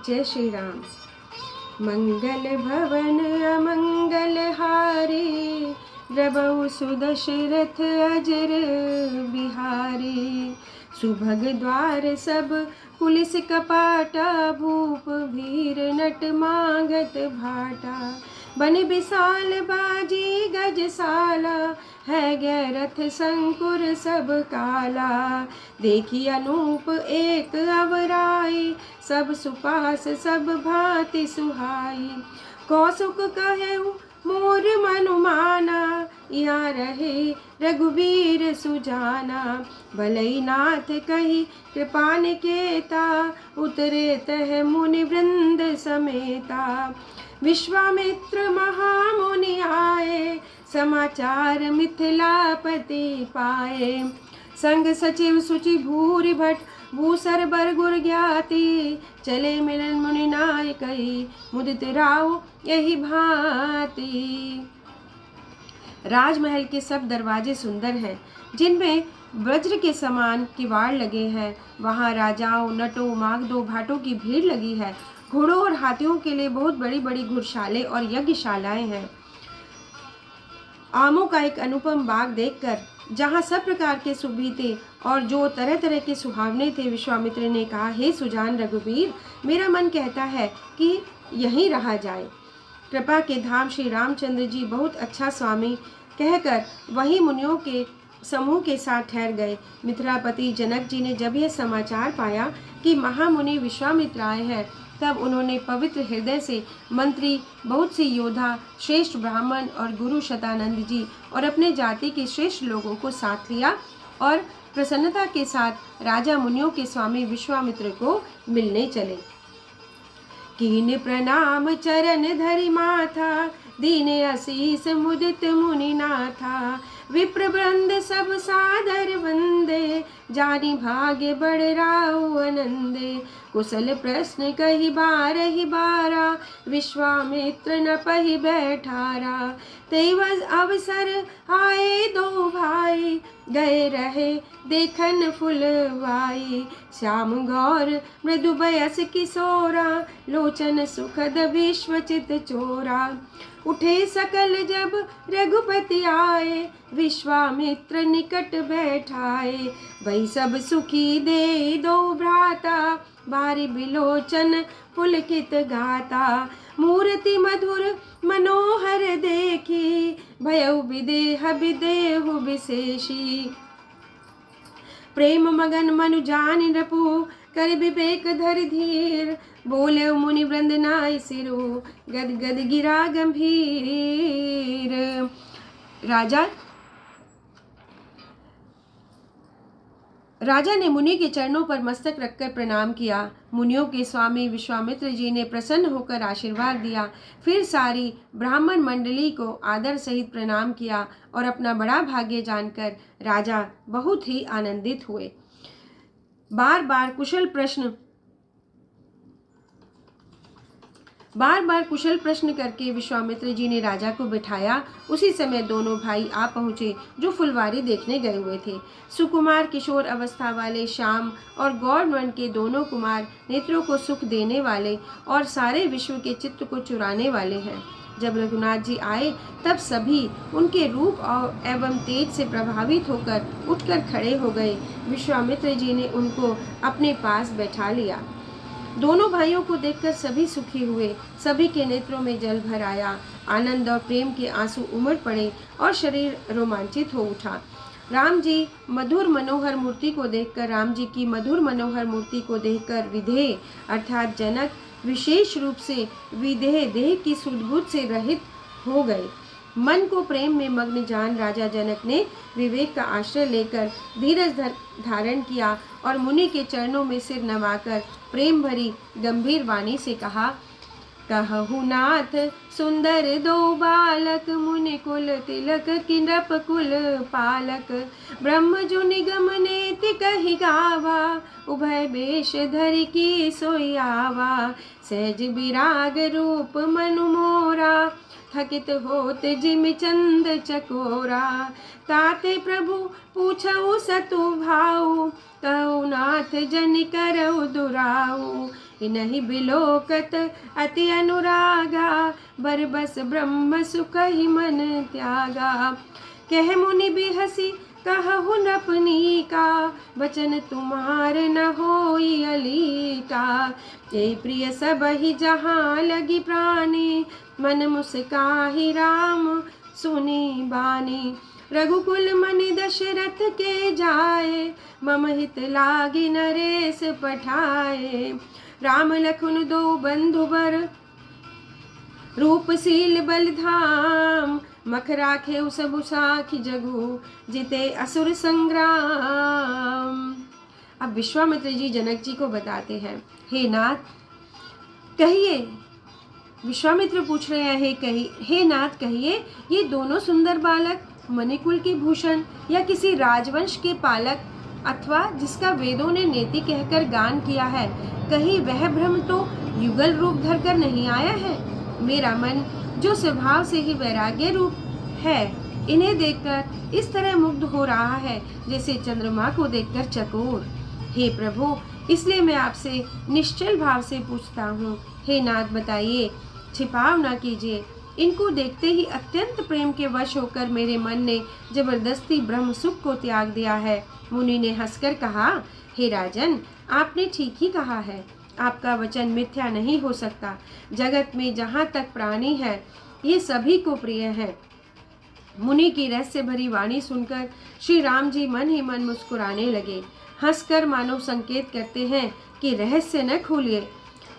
जय श्री राम। मंगल भवन अमंगल हारी, द्रवहु सुदशरथ अजर बिहारी। सुभग द्वार सब पुलिस कपाटा, भूप भीर नट मांगत भाटा। बन विशाल बाजी गजसाला, है गैरथ संकुर सब काला। देखी अनूप एक अवराई, सब सुपास सब भांति सुहाई। कौसुक कहेउ मोर मनुमाना, यहाँ रहे रघुवीर सुजाना। भलई नाथ कही कृपा निकेता, उतरे तह मुनि वृंद समेता। विश्वामित्र महामुनि आए, समाचार मिथिलापति पाए। संग सचिव सुचि भूरि भट, भूसर बर गुर ज्ञाति। चले मिलन मुनि नायकई, मुदित राव यही भांति। राजमहल के सब दरवाजे सुंदर हैं, जिनमें वज्र के समान किवाड़ लगे हैं। वहाँ राजाओं, नटों, मागधों, भाटों की भीड़ लगी है। घोड़ों और हाथियों के लिए बहुत बड़ी बड़ी घुड़शालें और यज्ञशालाएं हैं। आमों का एक अनुपम बाग देखकर, जहाँ सब प्रकार के सुबीते और जो तरह तरह के सुहावने थे, विश्वामित्र ने कहा, हे सुजान रघुवीर, मेरा मन कहता है कि यहीं रहा जाए। कृपा के धाम श्री रामचंद्र जी बहुत अच्छा स्वामी कहकर वहीं मुनियों के समूह के साथ ठहर गए। मिथिलापति जनक जी ने जब यह समाचार पाया कि महामुनि विश्वामित्र आए हैं, तब उन्होंने पवित्र हृदय से मंत्री, बहुत से योद्धा, श्रेष्ठ ब्राह्मण और गुरु शतानंद जी और अपने जाति के श्रेष्ठ लोगों को साथ लिया और प्रसन्नता के साथ राजा मुनियों के स्वामी विश्वामित्र को मिलने चले। कीन प्रणाम चरण धरि माथा, दीने आशीष मुदित मुनि नाथा। विप्र वृंद सब सादर वंदे, जानी भाग्य बड़ राउ आनंदे। कुशल प्रश्न कही बारहि बारा, विश्वामित्र न पहि बैठारा। तेवज अवसर आए दो भाई, गए रहे देखन फुलवाई। श्याम गौर मृदु बयस किशोरा, लोचन सुखद विश्वचित चोरा। उठे सकल जब रघुपति आए, विश्वामित्र निकट बैठाए। वही सब सुखी दे दो भ्राता, बारी बिलोचन पुलकित गाता। मूर्ति मधुर मनोहर देखी, भयउ विदेह विदेहु विशेषी। प्रेम मगन मनु जान नृपु, कर विवेक धर धीर। बोले मुनि वृंद नाय सिरो, गद गद गिरा गंभीर। राजा ने मुनि के चरणों पर मस्तक रखकर प्रणाम किया। मुनियों के स्वामी विश्वामित्र जी ने प्रसन्न होकर आशीर्वाद दिया। फिर सारी ब्राह्मण मंडली को आदर सहित प्रणाम किया और अपना बड़ा भाग्य जानकर राजा बहुत ही आनंदित हुए। बार बार कुशल प्रश्न करके विश्वामित्र जी ने राजा को बिठाया। उसी समय दोनों भाई आ पहुँचे जो फुलवारी देखने गए हुए थे। सुकुमार किशोर अवस्था वाले श्याम और गौरवर्ण के दोनों कुमार नेत्रों को सुख देने वाले और सारे विश्व के चित्त को चुराने वाले हैं। जब रघुनाथ जी आए तब सभी उनके रूप एवं तेज से प्रभावित होकर उठकर खड़े हो गए। विश्वामित्र जी ने उनको अपने पास बैठा लिया। दोनों भाइयों को देखकर सभी सुखी हुए। सभी के नेत्रों में जल भर आया। आनंद और प्रेम के आंसू उमड़ पड़े और शरीर रोमांचित हो उठा। राम जी की मधुर मनोहर मूर्ति को देखकर विदेह अर्थात जनक विशेष रूप से विदेह देह की सुधबुद्ध से रहित हो गए। मन को प्रेम में मग्न जान राजा जनक ने विवेक का आश्रय लेकर धीरज धारण किया और मुनि के चरणों में सिर नवाकर प्रेम भरी गंभीर वाणी से कहा, कहु नाथ सुंदर दो बालक, मुनि कुल तिलक की नृप कुल पालक। ब्रह्म जो निगम नेति कहि गावा, उभय वेश धरि की सोई आवा। सहज विराग रूप मनु मोरा, थकित होत जिम चंद चकोरा। ताते प्रभु पूछऊ सतु भाऊ, कहु नाथ जन करऊ दुराऊ। इनहि बिलोकत अति अनुरागा, बरबस ब्रह्म सुख ही मन त्यागा। कह मुनि बिहसी कहु नपनी का, वचन तुम्हार न होई अलीका। ए प्रिय सब ही जहाँ लगी प्राणी, मन मुस्काहि राम सुनी बानी। रघुकुल मनि दशरथ के जाए, मम हित लागी नरेश पठाए। राम लखन दो बंधु बर, रूपशील बलधाम। मख राखे सब साखी जगु, जिते असुर संग्राम। अब विश्वामित्र जी जनक जी को बताते हैं, हे नाथ कहिए। विश्वामित्र पूछ रहे हैं, हे नाथ कहिए, ये दोनों सुंदर बालक मणिकुल के भूषण या किसी राजवंश के पालक, अथवा जिसका वेदों ने नेति कहकर गान किया है, कहीं वह ब्रह्म तो युगल रूप धरकर नहीं आया है? मेरा मन जो स्वभाव से ही वैराग्य रूप है, इन्हें देखकर इस तरह मुग्ध हो रहा है जैसे चंद्रमा को देखकर चकोर। हे प्रभु, इसलिए मैं आपसे निश्चल भाव से पूछता हूँ, हे नाथ बताइए, छिपाव ना कीजिए। इनको देखते ही अत्यंत प्रेम के वश होकर मेरे मन ने जबरदस्ती ब्रह्म सुख को त्याग दिया है। मुनि ने हंसकर कहा, हे राजन, आपने ठीक ही कहा है, आपका वचन मिथ्या नहीं हो सकता। जगत में जहाँ तक प्राणी है, ये सभी को प्रिय है। मुनि की रहस्य भरी वाणी सुनकर श्री राम जी मन ही मन मुस्कुराने लगे, हंसकर मानो संकेत करते हैं कि रहस्य न खोलिए।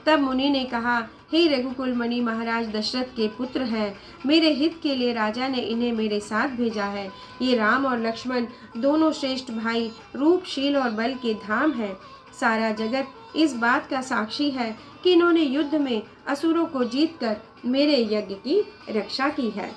तब मुनि ने कहा, हे रघुकुल मणि महाराज दशरथ के पुत्र हैं, मेरे हित के लिए राजा ने इन्हें मेरे साथ भेजा है। ये राम और लक्ष्मण दोनों श्रेष्ठ भाई, रूप शील और बल के धाम हैं। सारा जगत इस बात का साक्षी है कि इन्होंने युद्ध में असुरों को जीतकर मेरे यज्ञ की रक्षा की है।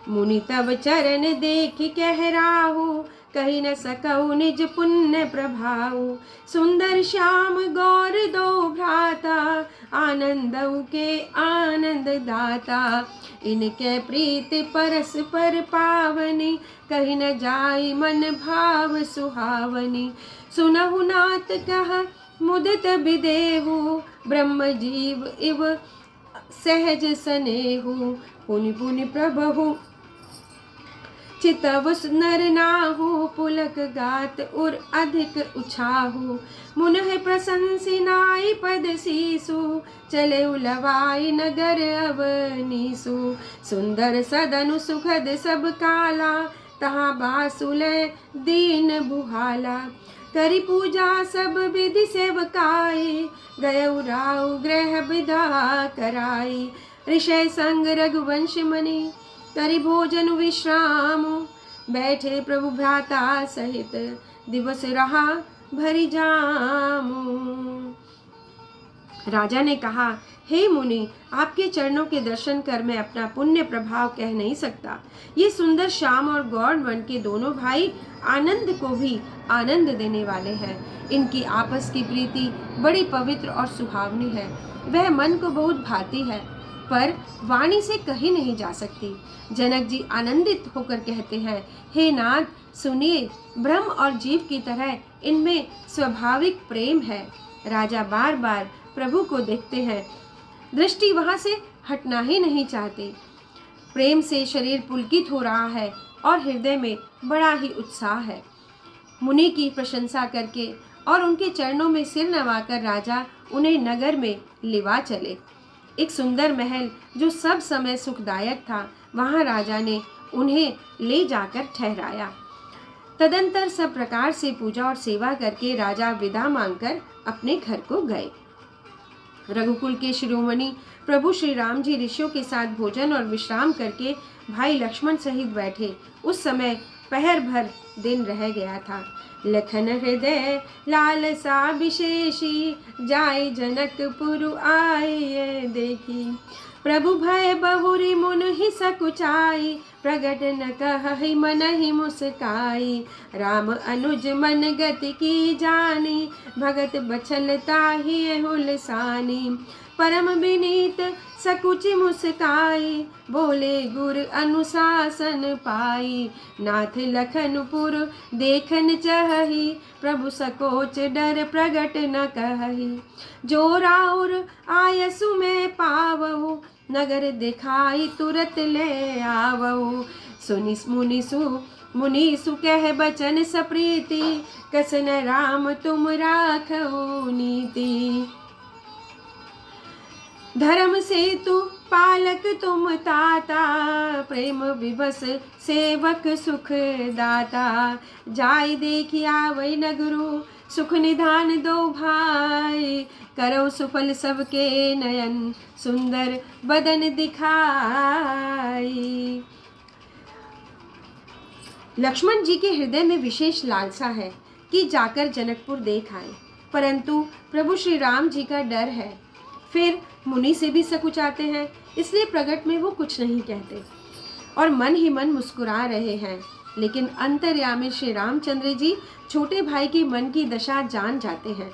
मुनि तब चरण देख कह राहु, कही न सकऊ निज पुण्य प्रभाऊ। सुंदर श्याम गौर दो भ्राता, आनंदऊ के आनंद दाता। इनके प्रीति परस्पर पावनी, कही न जाई मन भाव सुहावनी। सुनहु नाथ कह मुदित विदेहु, ब्रह्म जीव इव सहज सनेहु। पुनि पुनि प्रभहु चितव नर नाहु, पुलक गात उर अधिक उछाहु। मुनहि प्रशंसी नाई पद सीसु, चले उलवाई नगर अवनीसु। सुंदर सदनु सुखद सब काला, तहाँ बासुलय दीन बुहाला। करी पूजा सब विधि सेवकाई, गय राउ ग्रह विदा कराई। ऋषय संग रघुवंश मणि, करी भोजन विश्राम। बैठे प्रभु भ्राता सहित, दिवस रहा भरी जामु। राजा ने कहा, हे मुनि, आपके चरणों के दर्शन कर मैं अपना पुण्य प्रभाव कह नहीं सकता। ये सुंदर श्याम और गौर मन के दोनों भाई आनंद को भी आनंद देने वाले हैं। इनकी आपस की प्रीति बड़ी पवित्र और सुहावनी है। वह मन को बहुत भाती है, पर वाणी से कही नहीं जा सकती। जनक जी आनंदित होकर कहते हैं, हे नाथ सुनिए, ब्रह्म और जीव की तरह इनमें स्वाभाविक प्रेम है। राजा बार बार प्रभु को देखते हैं, दृष्टि वहां से हटना ही नहीं चाहते। प्रेम से शरीर पुलकित हो रहा है और हृदय में बड़ा ही उत्साह है। मुनि की प्रशंसा करके और उनके चरणों में सिर नवाकर राजा उन्हें नगर में लिवा चले। एक सुंदर महल जो सब समय सुखदायक था, वहां राजा ने उन्हें ले जाकर ठहराया। तदंतर सब प्रकार से पूजा और सेवा करके राजा विदा मांगकर अपने घर को गए। रघुकुल के शिरोमणि प्रभु श्री राम जी ऋषियों के साथ भोजन और विश्राम करके भाई लक्ष्मण सहित बैठे। उस समय पहर भर दिन रह गया था। लखन हृदय लालसा विशेषी, जाय जनकपुर आए देखी। प्रभु भय बहुरी मुन ही सकुचाई, प्रगट न कहहि मन ही मुस्काई। राम अनुज मन गति की जानी, भगत बचल ताहि हुलसानी। परम विनीत सकुच मुस्काई, बोले गुर अनुशासन पाई। नाथ लखनपुर देखन चहहि, प्रभु सकोच डर प्रगट न कहहि। जो राउर आयसु में पावहु, नगर दिखाई तुरत ले आवहु। सुनि मुनिसु कह बचन सप्रीति, कसन राम तुम राखहु नीति। धर्म सेतु पालक तुम ताता, प्रेम विवश सेवक सुख दाता। जाय देखि आवै नगरु, सुख निधान दो भाई। करो सुफल सबके नयन, सुंदर बदन दिखाई। लक्ष्मण जी के हृदय में विशेष लालसा है कि जाकर जनकपुर देख आए, परंतु प्रभु श्री राम जी का डर है। फिर मुनि से भी सकुचाते हैं, इसलिए प्रगट में वो कुछ नहीं कहते और मन ही मन मुस्कुरा रहे हैं। लेकिन अंतर्यामी श्री रामचंद्र जी छोटे भाई के मन की दशा जान जाते हैं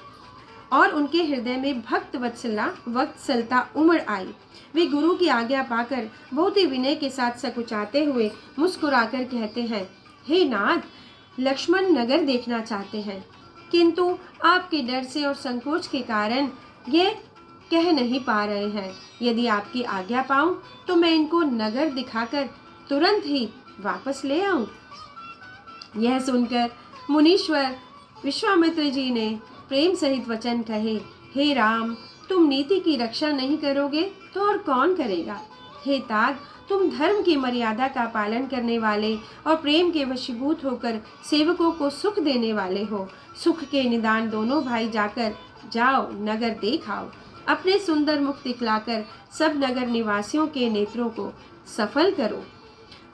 और उनके हृदय में भक्त वत्सलता उमड़ आई। वे गुरु की आज्ञा पाकर बहुत ही विनय के साथ सकुचाते हुए मुस्कुराकर कहते हैं, हे नाथ, लक्ष्मण नगर देखना चाहते हैं, किंतु आपके डर से और संकोच के कारण ये कह नहीं पा रहे हैं। यदि आपकी आज्ञा पाऊं तो मैं इनको नगर दिखाकर तुरंत ही वापस ले आऊं। यह सुनकर मुनीश्वर विश्वामित्र जी ने प्रेम सहित वचन कहे, हे राम, तुम नीति की रक्षा नहीं करोगे तो और कौन करेगा। हे तात, तुम धर्म की मर्यादा का पालन करने वाले और प्रेम के वशीभूत होकर सेवकों को सुख देने वाले हो। सुख के निदान दोनों भाई जाकर जाओ, नगर देख आओ। अपने सुंदर मुख दिखलाकर सब नगर निवासियों के नेत्रों को सफल करो।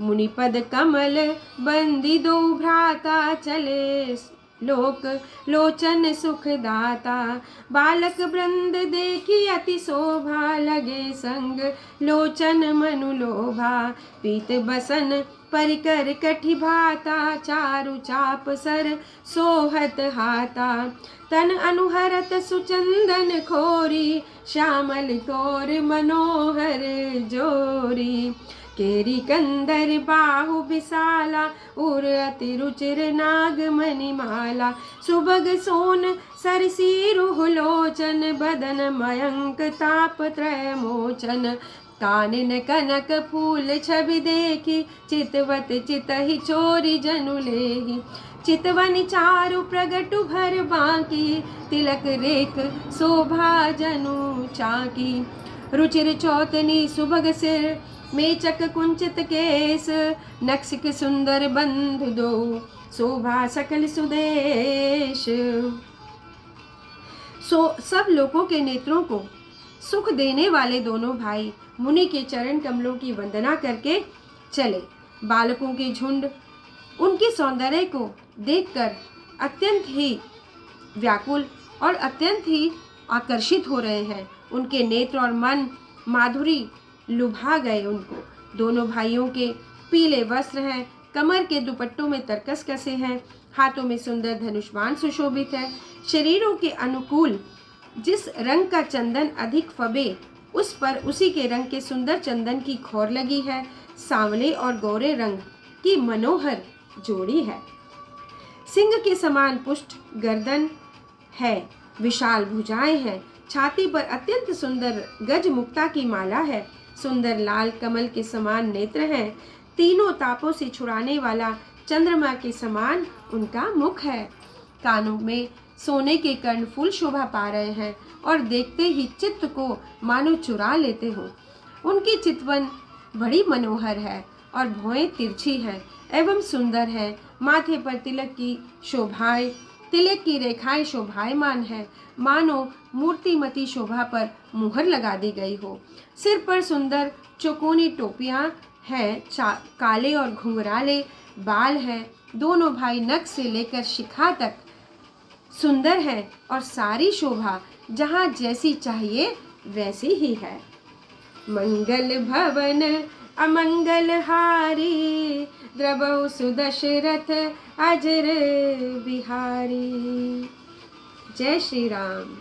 मुनिपद कमल बंदी दो भ्राता, चले लोक लोचन सुख दाता। बालक वृंद देखी अति शोभा, लगे संग लोचन मनु लोभा। पीत बसन परिकर कठि भाता, चारु चाप सर सोहत हाता। तन अनुहरत सुचंदन खोरी, श्यामल तोर मनोहर जोरी। केरी कंदर बाहु विशाला, उर अति रुचिर नाग मणिमाला। सुभग सोन सरसीरु लोचन, बदन मयंक ताप त्रय मोचन। कानन कनक फूल छवि देखी, चितवत चितहि चोरी जनु लेहि। चितवन चारु प्रगटु भर बांकी, तिलक रेख शोभा जनु चाकी। रुचिर चौतनी सुभग सिर, मेचक कुंचित केस। नक्सिक सुंदर बंधु दो, शोभा सकल सुदेश। सब लोगों के नेत्रों को सुख देने वाले दोनों भाई मुनि के चरण कमलों की वंदना करके चले। बालकों के झुंड उनके सौंदर्य को देखकर अत्यंत ही व्याकुल और अत्यंत ही आकर्षित हो रहे हैं। उनके नेत्र और मन माधुरी लुभा गए उनको। दोनों भाइयों के पीले वस्त्र हैं, कमर के दुपट्टों में तरकस कसे हैं, हाथों में सुंदर धनुष बाण सुशोभित है। शरीरों के अनुकूल जिस रंग का चंदन अधिक फबे, उस पर उसी के रंग के सुंदर चंदन की खोर लगी है। सांवले और गोरे रंग की मनोहर जोड़ी है। सिंह के समान पुष्ट गर्दन है, विशाल भुजाएं हैं। छाती पर अत्यंत सुंदर गज मुक्ता की माला है। सुंदर लाल कमल के समान नेत्र हैं। तीनों तापों से छुड़ाने वाला चंद्रमा के समान उनका मुख है। कानों में सोने के कर्णफूल शोभा पा रहे हैं और देखते ही चित्त को मानो चुरा लेते हो। उनकी चितवन बड़ी मनोहर है और भौएं तिरछी है एवं सुंदर है। माथे पर तिलक की शोभाएं, तिलक की रेखाएं शोभायमान है, मानो मूर्तिमती शोभा पर मुहर लगा दी गई हो। सिर पर सुंदर चौकोनी टोपियां हैं, काले और घुंघराले बाल हैं, दोनों भाई नख से लेकर शिखा तक सुंदर है और सारी शोभा जहाँ जैसी चाहिए वैसी ही है। मंगल भवन अमंगल हारी, द्रवहु सुदशरथ अजर बिहारी। जय श्री राम।